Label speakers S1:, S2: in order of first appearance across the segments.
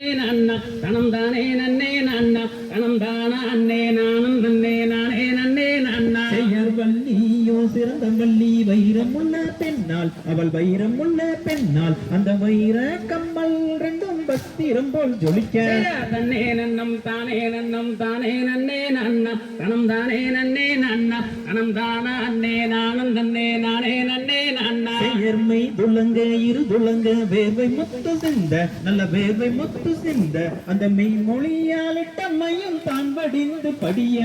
S1: நன்ன தனம் தானே நன்னே நன்ன தனம் தான அன்னே நானும் நன்னே நானே நன்னே நன்னா
S2: செய்யர் வள்ளியோ சிறந்த வள்ளி வைரம் உள்ள பெண்ணால் அவள் வைரம் உள்ள பெண்ணால் அந்த வைர கம்மல் ரெண்டும் பஸ்திரம் போல் ஜொலிக்க
S1: தன்னே நன்னம் தானே நன்னம் தானே நன்னே நன்ன தனம் தானே நன்னே நன்ன தனம் தான அன்னே நானும் நன்னே நானே நன்னே நன்னா
S2: செய்யர்மை துளங்க இரு துளங்க வேர்வை முத்து சிந்த நல்ல வேர்வை முத்து சிந்த அந்த மெய்மொழியால் இட்டம்மையும் தான் வடிந்து படிய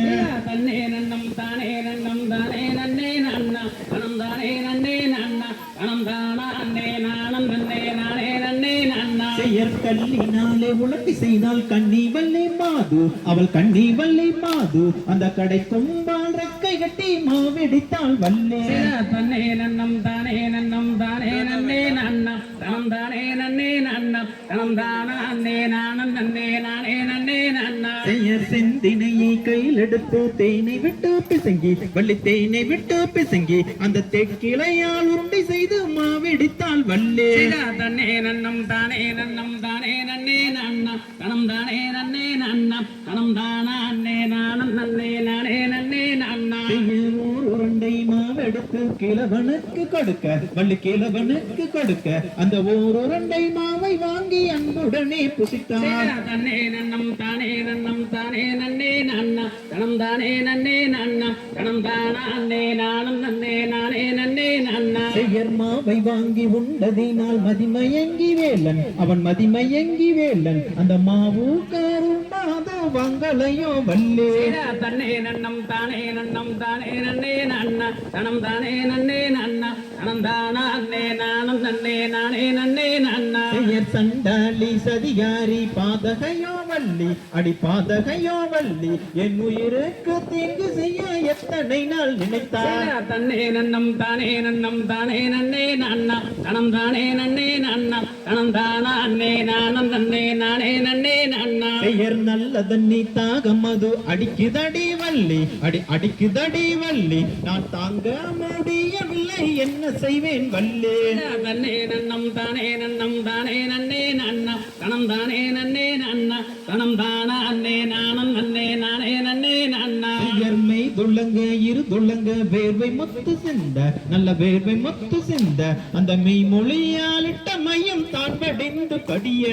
S1: தன்னே நன்னம் தானே நன்னம் தானே நன்னே நன்னா தனம் தானே நன்னே நன்னா தனம் தான அன்னே நானும் நன்னே நானே நன்னே நன்னா
S2: செய்யர் கல்லினாலே உலக்கி செய்தால் கண்ணி வல்லை மாது அவள் கண்ணி வல்லை மாது அந்த கடை கொம்பால் ரெக்கை கட்டி மாவெடித்தாள் வல்லே
S1: தன்னே நன்னம் தானே நன்னம் தானே நன்னே நன்னா தனம் தானே நன்னே நன்னா தனம் தான அன்னே நானும் நன்னே நானே நன்னே நன்னா
S2: செய்யர் செந்தினையை கையில் எடுத்து தேனை விட்டு பிசங்கி வள்ளி தேனை விட்டு பிசங்கி அந்த தெக்கிளையால் உருண்டை செய்து மாவெடித்தாள் வல்லே
S1: தன்னே நன்னம் தானே நன்னம் தானே நன்னே நன்னா தனம் தானே நன்னே நன்னா தனம் தான அன்னே நானும் நன்னே நானே நன்னே நன்னா
S2: உருண்டை மாவெடுத்து கிழவனுக்கு கொடுக்க வள்ளி கிழவனுக்கு கொடுக்க அந்த ஓர் உருண்டை மாவை வாங்கி அன்புடனே புசித்தார்
S1: தன்னே நன்னம் தானே நன்னம் தானே நன்னே நன்னா தனம் தானே நன்னே நன்னா தனம் தான அன்னே நானும் நன்னே நானே நன்னே நன்னா
S2: செய்யர் மாவை வாங்கி உண்டதினால் மதிமயங்கி வேலன் அவன் மதிமயங்கி வேலன் அந்த மாவு கருமாதோ வாங்கலையோ வல்லே
S1: தன்னே நன்னம் தானே நன்னம் தானே நன்னே நன்னா தனம் தானே நன்னே நன்னா தனம் தான அன்னே நானும் நன்னே நானே நன்னே நன்னா
S2: செய்யர் சண்டாளி சதிகாரி பாதகையோ வள்ளி அடி பாதகையோ வள்ளி என் உயிருக்கு தீங்கு செய்ய எத்தனை நாள் நினைத்தார்
S1: தன்னே நன்னம் தானே நன்னம் தானே நன்னே நன்னா தனம் தானே நன்னே நன்னா தனம் தான அன்னே நானும் நன்னே நானே நன்னே நன்னா
S2: செய்யர் நல்ல தண்ணி தாகம் அது அடிக்குதடி வள்ளி அடி அடிக்குதடி வள்ளி நான் தாங்க முடியவில்லை என்ன செய்வேன் வள்ளி
S1: தன்னே நன்னம் தானே நன்னம் தானே நன்னே நன்னா தனம் தானே நன்னே நன்னா தனம் தான அன்னே நானும் நன்னே நானே நன்னே நன்னா
S2: செய்யர்மை துள்ளங்க இரு துள்ளங்க வேர்வை முத்து சிந்த நல்ல வேர்வை முத்து சிந்த அந்த மெய்மொழியால் இட்ட மையம் தான் வடிந்து படிய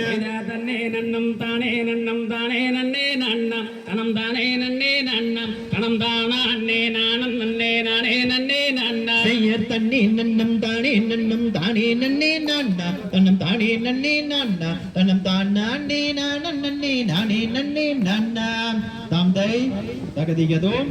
S1: தன்னே நன்னம் தானே நன்னம் தானே நன்னே நன்னா தனம் தானே நன்னே நன்னா தனம் தான அன்னே நானும் நன்னே நானே நன்னே நன்னா
S2: செய்யர் தன்னே நன்னம் தானே நன்னம் தானே நன்னே நான்னா தன்னம் தானே நன்னே நான்னா தன்னம் தான் நானே நானே நன்னே நானே நன்னே நான்னா தாம் தை தகதிகதோம்